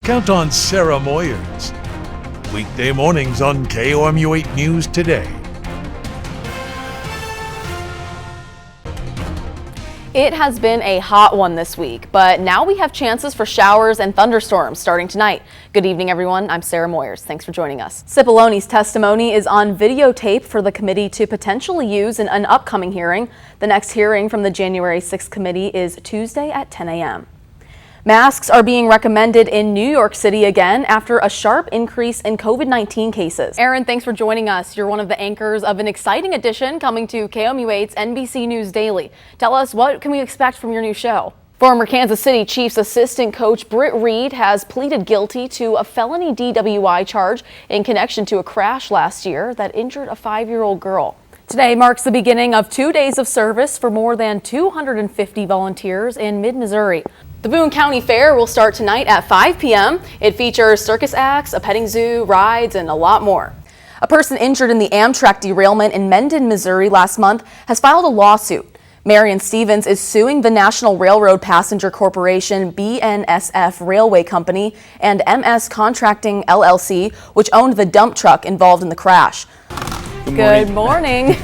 Count on Sara Moyers. Weekday mornings on KOMU 8 News Today. It has been a hot one this week, but now we have chances for showers and thunderstorms starting tonight. Good evening, everyone. I'm Sara Moyers. Thanks for joining us. Cipolloni's testimony is on videotape for the committee to potentially use in an upcoming hearing. The next hearing from the January 6th committee is Tuesday at 10 a.m. Masks are being recommended in New York City again after a sharp increase in COVID-19 cases. Aaron, thanks for joining us. You're one of the anchors of an exciting edition coming to KOMU 8's NBC News Daily. Tell us, what can we expect from your new show? Former Kansas City Chiefs assistant coach Britt Reed has pleaded guilty to a felony DWI charge in connection to a crash last year that injured a 5-year-old girl. Today marks the beginning of 2 days of service for more than 250 volunteers in mid-Missouri. The Boone County Fair will start tonight at 5 p.m. It features circus acts, a petting zoo, rides, and a lot more. A person injured in the Amtrak derailment in Mendon, Missouri last month has filed a lawsuit. Marion Stevens is suing the National Railroad Passenger Corporation, BNSF Railway Company, and MS Contracting LLC, which owned the dump truck involved in the crash. Good morning.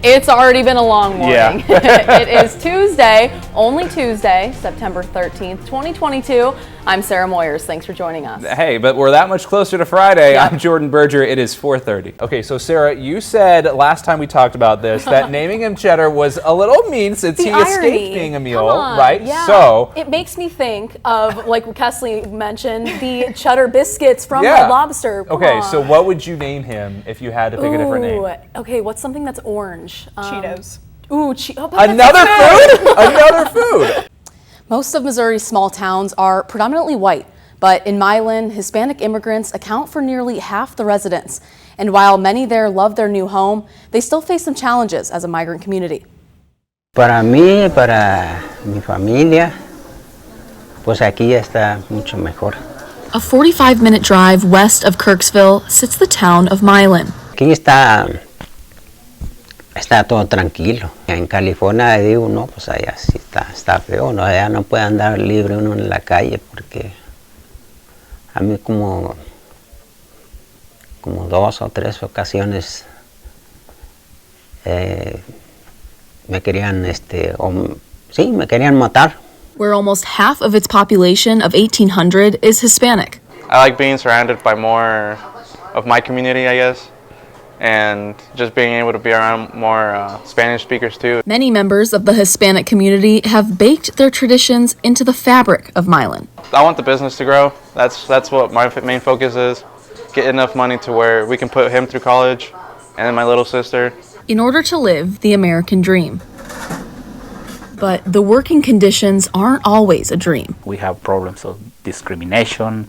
It's already been a long morning. Yeah. It is Tuesday, only Tuesday, September 13th, 2022. I'm Sara Moyers. Thanks for joining us. Hey, but we're that much closer to Friday. Yep. I'm Jordan Berger. It is 4:30. Okay, so Sara, you said last time we talked about this that naming him Cheddar was a little mean since he escaped being a mule, right? Yeah. So it makes me think of, like Kesley mentioned, the cheddar biscuits from Red Lobster. Okay, so what would you name him if you had to pick a different name? Okay, what's something that's orange? Cheetos. Another food? Another food. Most of Missouri's small towns are predominantly white, but in Milan, Hispanic immigrants account for nearly half the residents. And while many there love their new home, they still face some challenges as a migrant community. Para mí, para mi familia, pues aquí está mucho mejor. A 45-minute drive west of Kirksville sits the town of Milan. Aquí está todo tranquilo. En California digo, no, pues allá sí está feo, no, allá no puede andar libre uno en la calle porque a mí como 2 o 3 ocasiones me querían me querían matar. Where almost half of its population of 1,800 is Hispanic. I like being surrounded by more of my community, I guess, and just being able to be around more Spanish speakers too. Many members of the Hispanic community have baked their traditions into the fabric of Milan. I want the business to grow. That's what my main focus is. Get enough money to where we can put him through college and then my little sister. In order to live the American dream. But the working conditions aren't always a dream. We have problems of discrimination.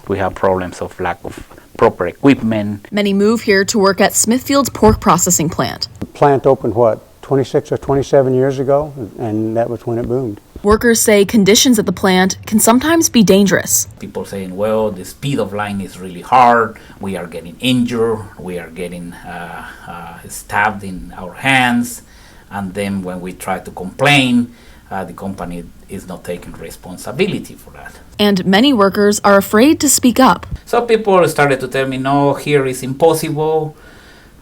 We have problems of lack of proper equipment. Many move here to work at Smithfield's pork processing plant. The plant opened, 26 or 27 years ago, and that was when it boomed. Workers say conditions at the plant can sometimes be dangerous. People saying, well, the speed of line is really hard. We are getting injured. We are getting stabbed in our hands. And then when we try to complain, the company is not taking responsibility for that. And many workers are afraid to speak up. So people started to tell me, no, here is impossible.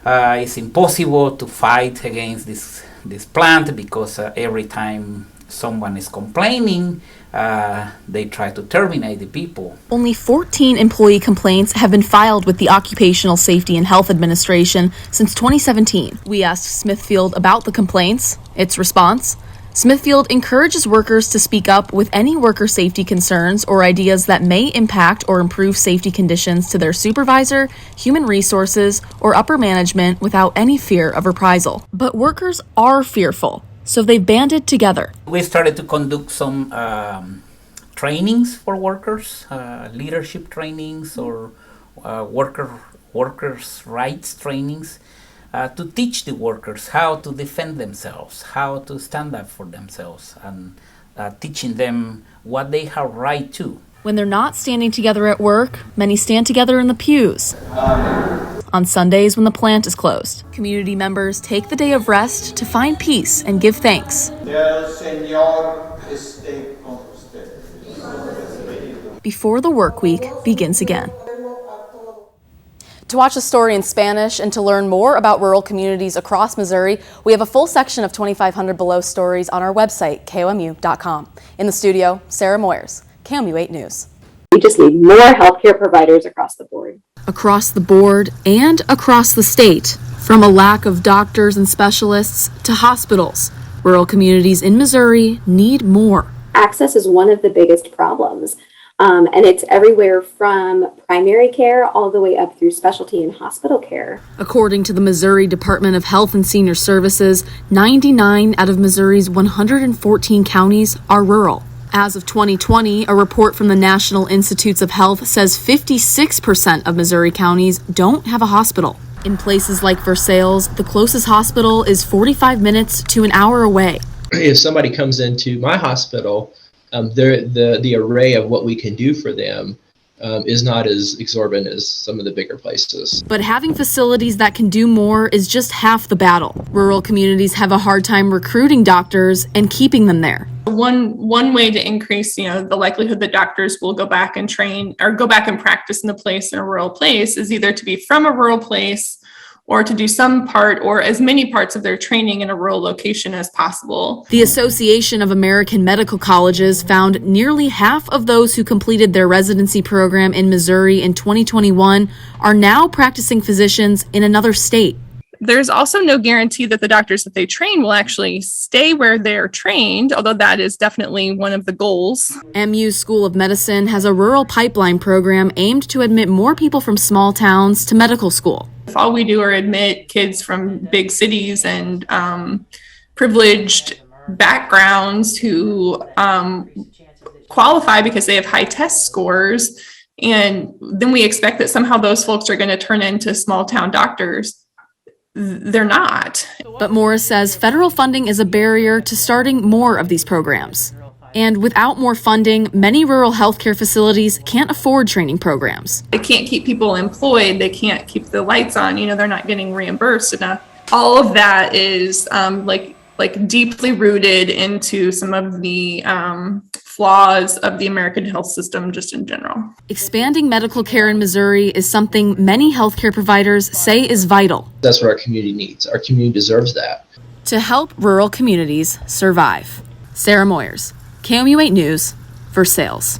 It's impossible to fight against this plant because every time someone is complaining, they try to terminate the people. Only 14 employee complaints have been filed with the Occupational Safety and Health Administration since 2017. We asked Smithfield about the complaints. Its response: Smithfield encourages workers to speak up with any worker safety concerns or ideas that may impact or improve safety conditions to their supervisor, human resources, or upper management without any fear of reprisal. But workers are fearful, so they banded together. We started to conduct some trainings for workers, leadership trainings or workers' rights trainings. To teach the workers how to defend themselves, how to stand up for themselves, and teaching them what they have right to. When they're not standing together at work, many stand together in the pews. On Sundays when the plant is closed, community members take the day of rest to find peace and give thanks. before the work week begins again. To watch the story in Spanish and to learn more about rural communities across Missouri, we have a full section of 2500 Below stories on our website, komu.com. In the studio, Sara Moyers, KOMU 8 News. We just need more healthcare providers across the board. Across the board and across the state, from a lack of doctors and specialists to hospitals, rural communities in Missouri need more. Access is one of the biggest problems. And it's everywhere from primary care all the way up through specialty and hospital care. According to the Missouri Department of Health and Senior Services, 99 out of Missouri's 114 counties are rural. As of 2020, a report from the National Institutes of Health says 56% of Missouri counties don't have a hospital. In places like Versailles, the closest hospital is 45 minutes to an hour away. If somebody comes into my hospital, the array of what we can do for them is not as exorbitant as some of the bigger places. But having facilities that can do more is just half the battle. Rural communities have a hard time recruiting doctors and keeping them there. One way to increase, the likelihood that doctors will go back and train or go back and practice in a rural place is either to be from a rural place or to do some part or as many parts of their training in a rural location as possible. The Association of American Medical Colleges found nearly half of those who completed their residency program in Missouri in 2021 are now practicing physicians in another state. There's also no guarantee that the doctors that they train will actually stay where they're trained, although that is definitely one of the goals. MU's School of Medicine has a rural pipeline program aimed to admit more people from small towns to medical school. If all we do are admit kids from big cities and privileged backgrounds who qualify because they have high test scores, and then we expect that somehow those folks are going to turn into small town doctors, they're not. But Morris says federal funding is a barrier to starting more of these programs. And without more funding, many rural healthcare facilities can't afford training programs. They can't keep people employed. They can't keep the lights on. They're not getting reimbursed enough. All of that is like deeply rooted into some of the flaws of the American health system just in general. Expanding medical care in Missouri is something many healthcare providers say is vital. That's what our community needs. Our community deserves that. To help rural communities survive. Sara Moyers, KOMU 8 News, Versailles.